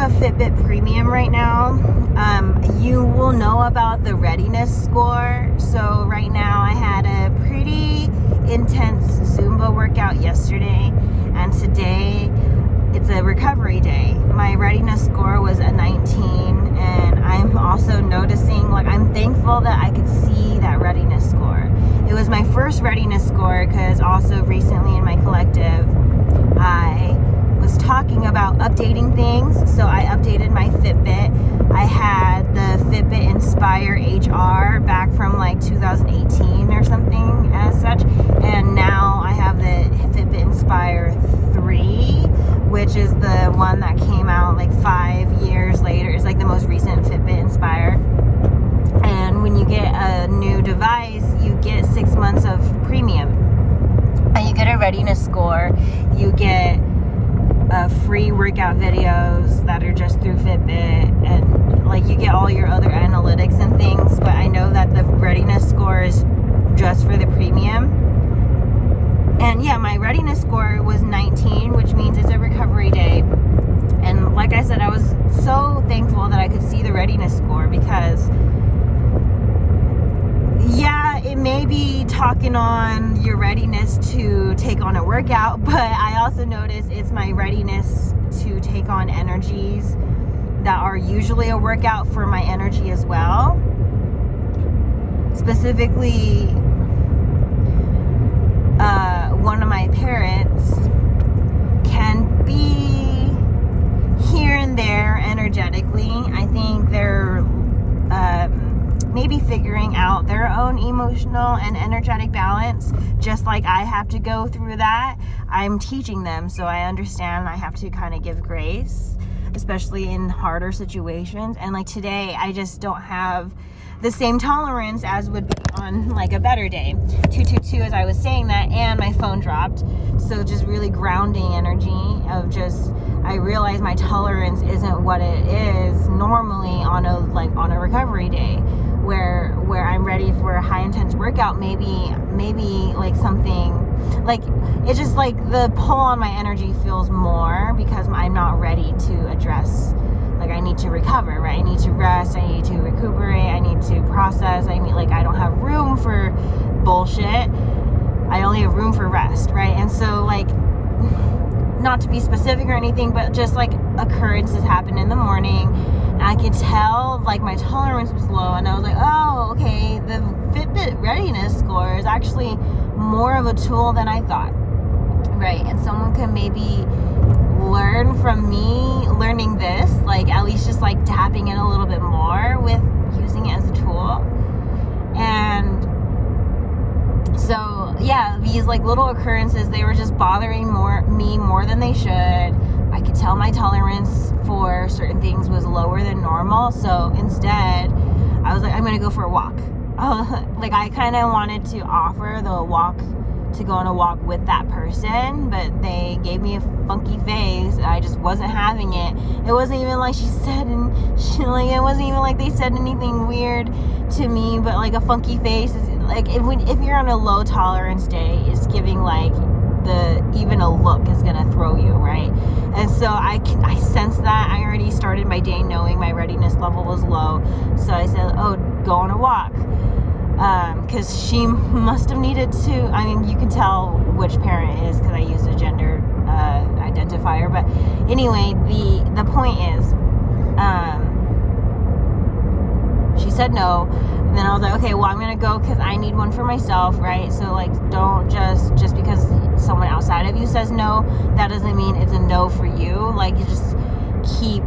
have Fitbit Premium right now. You will know about the Readiness Score. So right now I had a pretty intense Zumba workout yesterday, and today it's a recovery day. My Readiness Score was a 19, and I'm also noticing, like, I'm thankful that I could see that Readiness Score. It was my first Readiness Score because also recently in my collective I was talking about updating things, so I updated my Fitbit. I had the Fitbit Inspire HR back from like 2018 or something as such, and now I have the Fitbit Inspire 3, which is the one that came out like 5 years later. It's like the most recent Fitbit Inspire. And when you get a new device, you get 6 months of premium, and you get a Readiness Score. You get free workout videos that are just through Fitbit, and like you get all your other analytics and things. But I know that the Readiness Score is just for the premium. And yeah, my Readiness Score was 19, which means it's a recovery day. And like I said, I was so thankful that I could see the Readiness Score, because yeah, it may be talking on your readiness to take on a workout, but I also notice it's my readiness to take on energies that are usually a workout for my energy as well. Specifically, one of my parents can be here and there energetically. I think they're maybe figuring out their own emotional and energetic balance, just like I have to go through that. I'm teaching them, so I understand I have to kind of give grace, especially in harder situations. And like today, I just don't have the same tolerance as would be on like a better day. 222 as I was saying that, and my phone dropped. So just really grounding energy of just, I realize my tolerance isn't what it is normally on a recovery day, where I'm ready for a high intense workout. Maybe like something like, it's just like the pull on my energy feels more because I'm not ready to address, like I need to recover, right? I need to rest, I need to recuperate, I need to process. I don't have room for bullshit. I only have room for rest, right? And so like, not to be specific or anything, but just like occurrences happen in the morning, and I could tell like my tolerance was low, and I was like, oh, okay, the Fitbit Readiness Score is actually more of a tool than I thought, right? And someone can maybe learn from me learning this, like at least just like tapping in a little bit more with using it as a tool. And so yeah, these like little occurrences, they were just bothering me more than they should. I could tell my tolerance for certain things was lower than normal. So instead, I was like, I'm gonna go for a walk. Like I kind of wanted to offer the walk, to go on a walk with that person, but they gave me a funky face. I just wasn't having it. It wasn't even like it wasn't even like they said anything weird to me, but like a funky face is like, if you're on a low tolerance day, it's giving like even a look is gonna throw you, right? And so I sensed that. I already started my day knowing my readiness level was low, so I said, oh, go on a walk. Because she must have needed to. I mean, you can tell which parent it is because I used a gender identifier. But anyway, the point is, she said no. And then I was like, okay, well, I'm gonna go because I need one for myself, right? So like, don't just because someone outside of you says no, that doesn't mean it's a no for you. Like, you just keep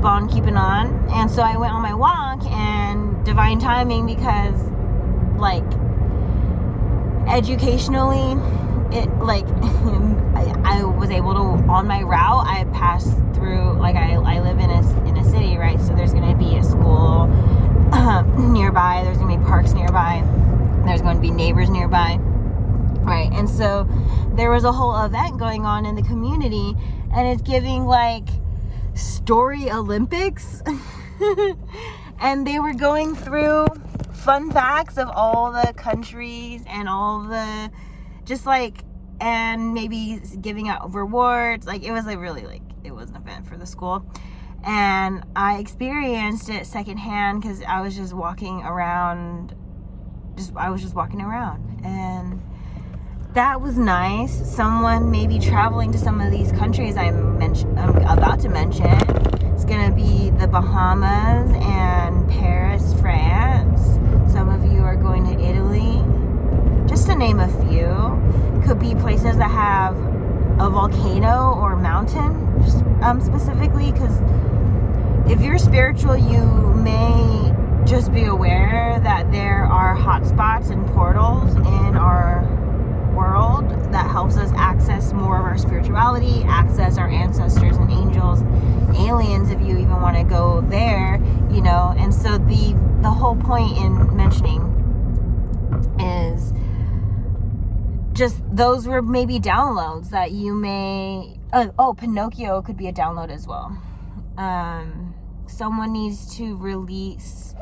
on keeping on. And so I went on my walk, and divine timing, because like educationally, it like I was able to, on my route, I passed through, like I live in a city, right? So there's going to be a school nearby, there's going to be parks nearby, there's going to be neighbors nearby, right? And so there was a whole event going on in the community, and it's giving like story Olympics. And they were going through fun facts of all the countries and all the, just like and maybe giving out rewards. Like, it was like really, like, it was an event for the school. And I experienced it secondhand because I was just walking around. I was just walking around, and that was nice. Someone maybe traveling to some of these countries I'm about to mention. It's gonna be the Bahamas and Paris, France. Some of you are going to Italy, just to name a few. Could be places that have a volcano or mountain, specifically, because if you're spiritual, you may just be aware that there are hotspots and portals in our world that helps us access more of our spirituality, access our ancestors and angels, aliens, if you even want to go there, you know. And so the whole point in mentioning is just those were maybe downloads that you may Pinocchio could be a download as well. Someone needs to release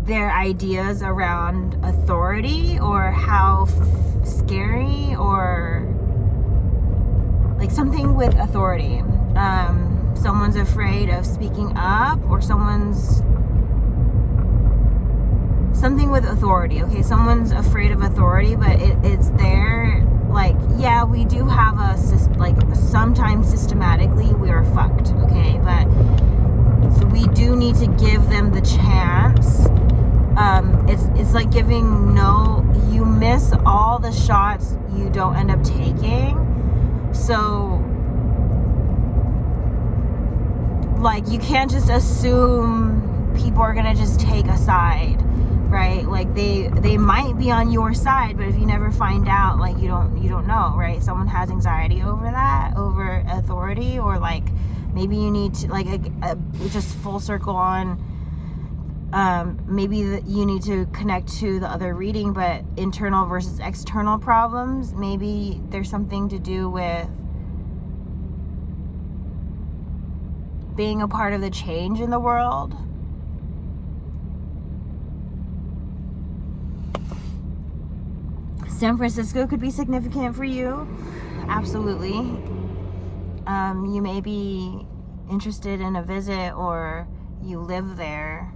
their ideas around authority, or how scary, or like something with authority. Someone's afraid of speaking up, or something with authority. Okay, someone's afraid of authority, but it's there. Like, yeah, we do have sometimes systematically we are fucked, okay, but so we do need to give them the chance. It's like you miss all the shots you don't end up taking. So, like, you can't just assume people are gonna just take a side, right? Like, they might be on your side, but if you never find out, like, you don't know, right? Someone has anxiety over that, over authority, or like maybe you need to, like, just full circle on, maybe you need to connect to the other reading, but internal versus external problems. Maybe there's something to do with being a part of the change in the world. San Francisco could be significant for you. Absolutely. You may be interested in a visit, or you live there,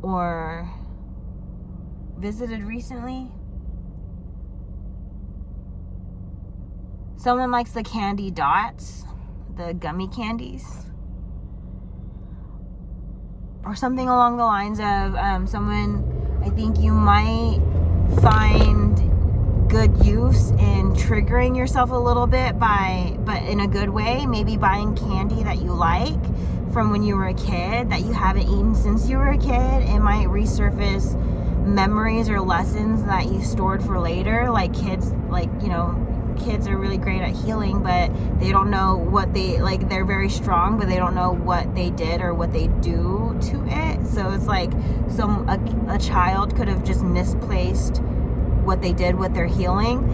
or visited recently. Someone likes the candy dots, the gummy candies, or something along the lines of someone, I think you might find good use in triggering yourself a little bit but in a good way, maybe buying candy that you like from when you were a kid that you haven't eaten since you were a kid. It might resurface memories or lessons that you stored for later. Like kids, kids are really great at healing, but they don't know what they're very strong, but they don't know what they did or what they do to it. So it's like a child could have just misplaced what they did with their healing,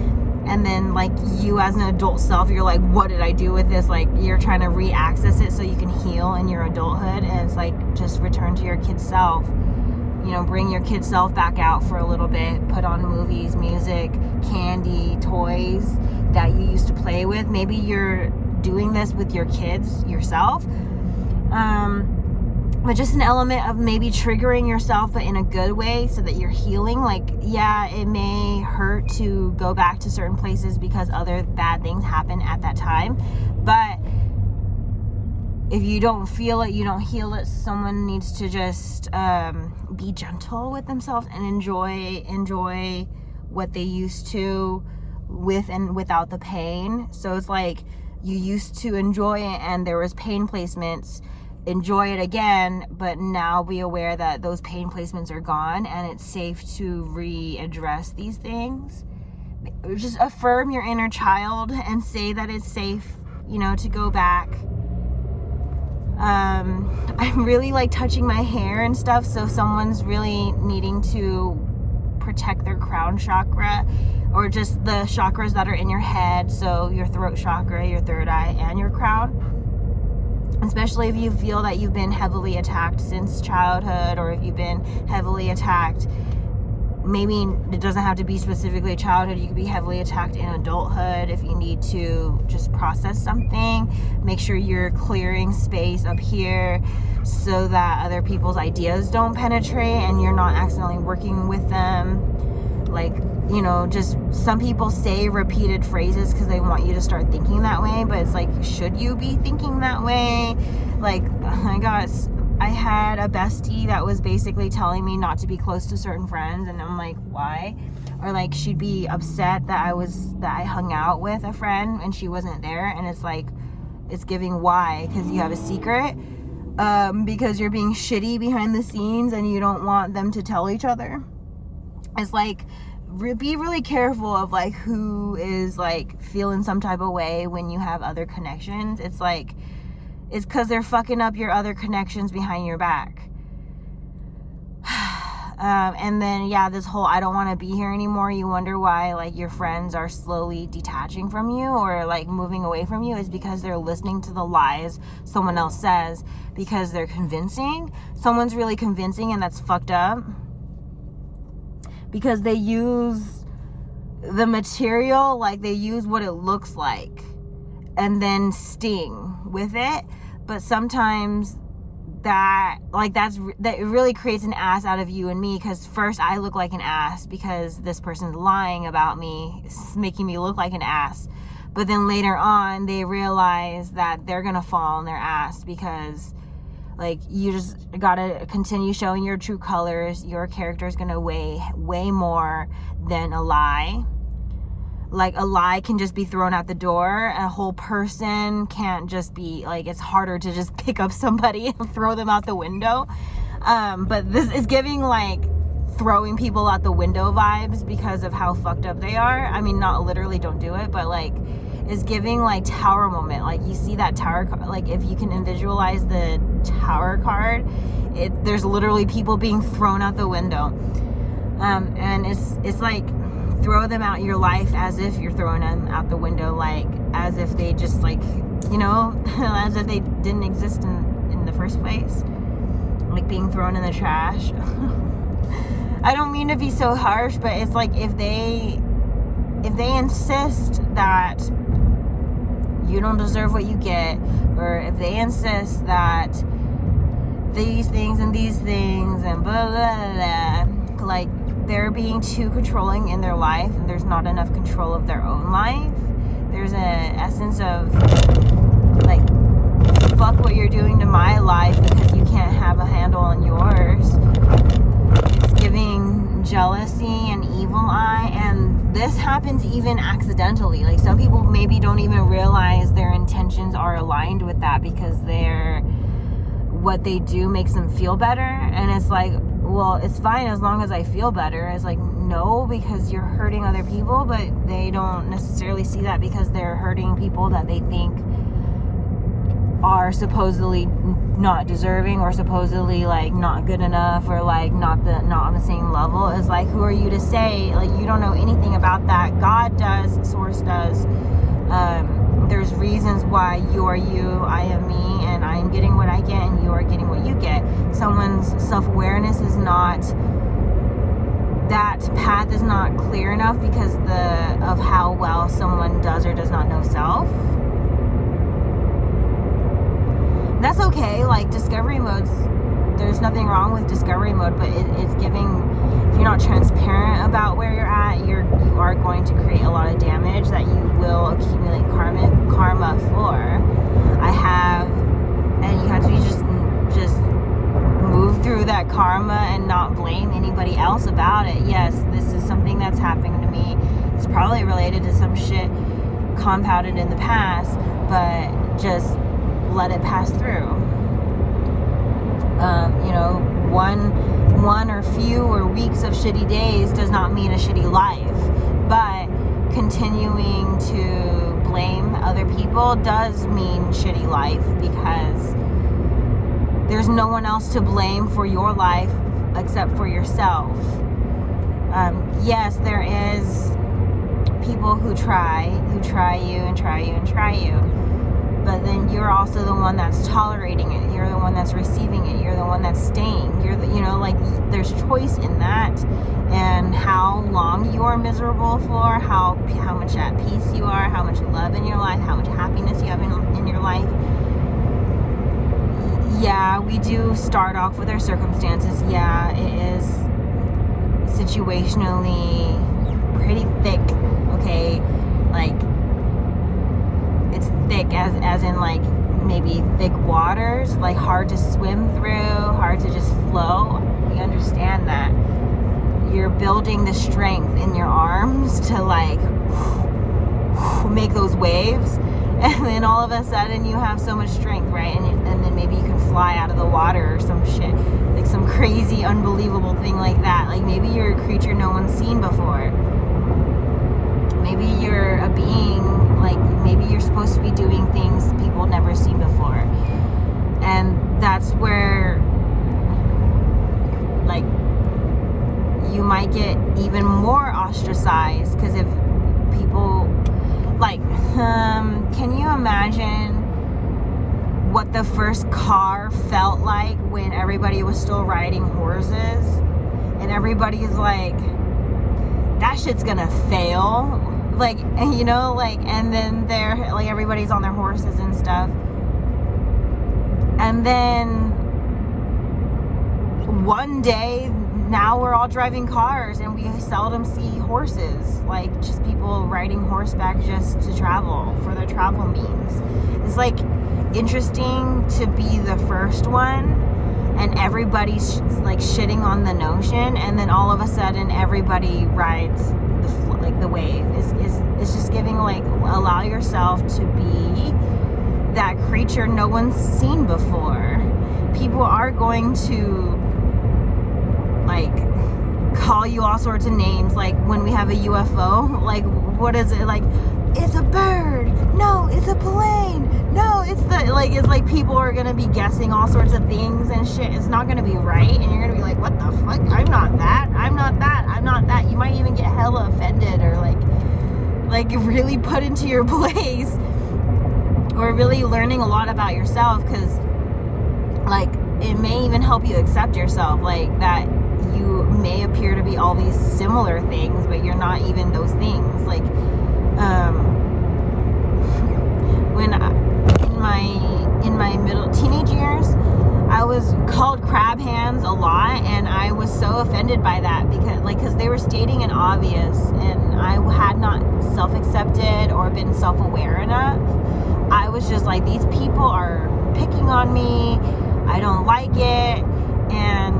and then like you as an adult self, you're like, what did I do with this? Like, you're trying to re-access it so you can heal in your adulthood. And it's like, just return to your kid self, bring your kid self back out for a little bit, put on movies, music, candy, toys that you used to play with. Maybe you're doing this with your kids yourself, but just an element of maybe triggering yourself, but in a good way, so that you're healing. Like, yeah, it may hurt to go back to certain places because other bad things happen at that time, but if you don't feel it, you don't heal it. Someone needs to just be gentle with themselves and enjoy what they used to, with and without the pain. So it's like, you used to enjoy it and there was pain placements. Enjoy it again, but now be aware that those pain placements are gone, and it's safe to readdress these things. Just affirm your inner child and say that it's safe, to go back. I'm really like touching my hair and stuff, so someone's really needing to protect their crown chakra, or just the chakras that are in your head, so your throat chakra, your third eye, and your crown. Especially if you feel that you've been heavily attacked since childhood, or if you've been heavily attacked maybe it doesn't have to be specifically childhood. You could be heavily attacked in adulthood. If you need to just process something, make sure you're clearing space up here so that other people's ideas don't penetrate and you're not accidentally working with them. Like, you know, just some people say repeated phrases because they want you to start thinking that way, but it's like, should you be thinking that way? Like, oh my gosh, I had a bestie that was basically telling me not to be close to certain friends, and I'm like, why? Or like, she'd be upset that I hung out with a friend and she wasn't there, and it's like, it's giving why? Because you have a secret, because you're being shitty behind the scenes and you don't want them to tell each other. It's like, be really careful of like who is like feeling some type of way when you have other connections. It's like, it's because they're fucking up your other connections behind your back. And then, yeah, this whole I don't want to be here anymore. You wonder why like your friends are slowly detaching from you or like moving away from you, is because they're listening to the lies someone else says, because they're convincing. Someone's really convincing, and that's fucked up. Because they use the material, like they use what it looks like and then sting with it. But sometimes that really creates an ass out of you and me, because first I look like an ass because this person's lying about me, making me look like an ass. But then later on they realize that they're gonna fall on their ass, because like, you just gotta continue showing your true colors. Your character is gonna weigh way more than a lie. Like, a lie can just be thrown out the door. A whole person can't just be, like, it's harder to just pick up somebody and throw them out the window. But this is giving, like, throwing people out the window vibes because of how fucked up they are. I mean, not literally, don't do it, but, like, is giving, like, tower moment. Like, you see that tower, like, if you can visualize the tower card, there's literally people being thrown out the window. And it's like, throw them out your life as if you're throwing them out the window, like as if they just, like, you know, as if they didn't exist in the first place, like being thrown in the trash. I don't mean to be so harsh, but it's like, if they insist that you don't deserve what you get, or if they insist that these things and blah blah blah, like, they're being too controlling in their life, and there's not enough control of their own life. There's an essence of, like, fuck what you're doing to my life because you can't have a handle on yours. It's giving jealousy and evil eye, and this happens even accidentally. Like, some people maybe don't even realize their intentions are aligned with that, because what they do makes them feel better, and it's like, well, it's fine as long as I feel better. It's like, no, because you're hurting other people, but they don't necessarily see that, because they're hurting people that they think are supposedly not deserving, or supposedly, like, not good enough, or like not on the same level. It's like, who are you to say? Like, you don't know anything about that. God does, source does. There's reasons why you are you, I am me, and I am getting what I get, and you are getting what you get. Someone's self-awareness is not, that path is not clear enough because of how well someone does or does not know self. That's okay. Like, discovery modes, there's nothing wrong with discovery mode, but it's giving, if you're not transparent about where you're at, you are going to create a lot of damage that you will accumulate karma for. And you have to just move through that karma and not blame anybody else about it. Yes, this is something that's happening to me. It's probably related to some shit compounded in the past, but just let it pass through. You know, one or few or weeks of shitty days does not mean a shitty life, but continuing to blame other people does mean shitty life, because there's no one else to blame for your life except for yourself. Yes, there is people who try you and try you and try you, but then you're also the one that's tolerating it. You're the one that's receiving it. You're the one that's staying. You're the, like, there's choice in that, and how long you are miserable for, how much at peace you are, how much love in your life, how much happiness you have in your life. Yeah, we do start off with our circumstances. Yeah, it is situationally pretty thick, okay? Like, it's thick as in, like, maybe thick waters, like hard to swim through, hard to just flow. We understand that. You're building the strength in your arms to, like, make those waves, and then all of a sudden you have so much strength, right? And then maybe you can fly out of the water or some shit, like some crazy, unbelievable thing like that. Like, maybe you're a creature no one's seen before. Maybe you're a being, like, maybe you're supposed to be doing things people never seen before. And that's where, like, you might get even more ostracized, because if people, like, can you imagine what the first car felt like when everybody was still riding horses, and everybody's like, that shit's gonna fail, like, you know, like, and then they're like, everybody's on their horses and stuff, and then one day now we're all driving cars and we seldom see horses, like, just people riding horseback just to travel, for their travel means. It's like interesting to be the first one and everybody's like shitting on the notion, and then all of a sudden everybody rides the wave. It's just giving, like, allow yourself to be that creature no one's seen before. People are going to, like, call you all sorts of names, like when we have a UFO, like, what is it, like, it's a bird, no, it's a plane, no, it's the, like, it's like people are gonna be guessing all sorts of things and shit. It's not gonna be right, and you're gonna be like, what the fuck, I'm not that, I'm not that, I'm not that. You might even get hella offended, or like really put into your place, or really learning a lot about yourself, because, like, it may even help you accept yourself, like, that you may appear to be all these similar things, but you're not even those things. Like, when in my middle teenage years, I was called crab hands a lot, and I was so offended by that, because they were stating an obvious, and I had not self-accepted or been self-aware enough. I was just like, these people are picking on me, I don't like it, and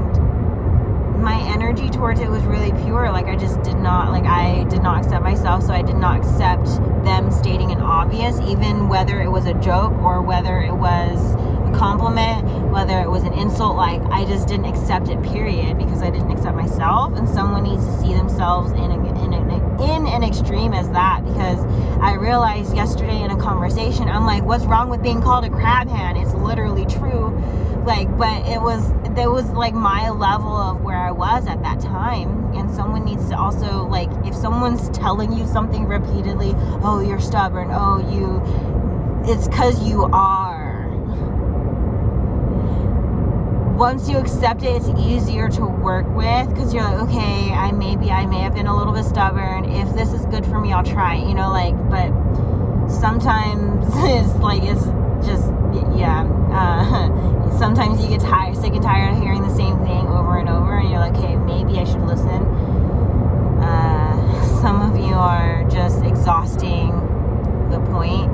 my energy towards it was really pure. Like, I just did not accept myself, so I did not accept them stating an obvious, even whether it was a joke or whether it was a compliment, whether it was an insult. Like, I just didn't accept it, period, because I didn't accept myself. And someone needs to see themselves in an extreme as that, because I realized yesterday in a conversation, I'm like, what's wrong with being called a crab hand? It's literally true. Like, but there was like my level of where I was at that time. And someone needs to also, like, if someone's telling you something repeatedly, oh, you're stubborn, it's because you are. Once you accept it, it's easier to work with, because you're like, okay, I may have been a little bit stubborn. If this is good for me, I'll try it, you know, like, but sometimes it's just, yeah, sometimes you get sick and tired of hearing the same thing over and over, and you're like, hey, maybe I should listen. Some of you are just exhausting the point,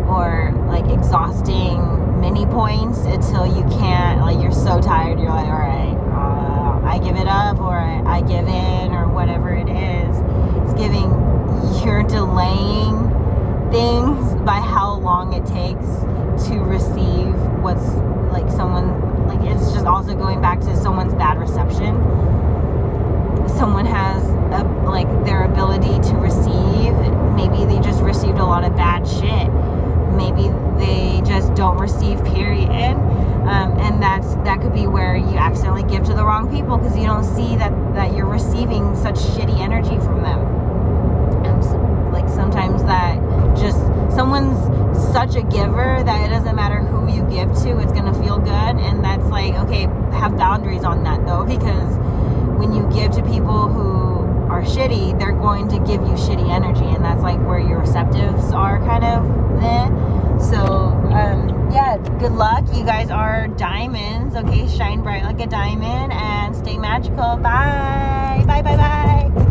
or like exhausting many points until you can't, like, you're so tired, you're like, all right, I give it up, or I give in, or whatever it is. It's giving, you're delaying things by how long it takes to receive what's, like, someone, like, it's just also going back to someone's bad reception. Someone has like their ability to receive, maybe they just received a lot of bad shit, maybe they just don't receive, period, and that could be where you accidentally give to the wrong people, because you don't see that you're receiving such shitty energy from them. And like, sometimes that just someone's such a giver that it doesn't matter who you give to, it's gonna feel good. And that's like, okay, have boundaries on that though, because when you give to people who are shitty, they're going to give you shitty energy, and that's like where your receptives are kind of there. So yeah, good luck. You guys are diamonds. Okay, shine bright like a diamond and stay magical. Bye bye bye bye.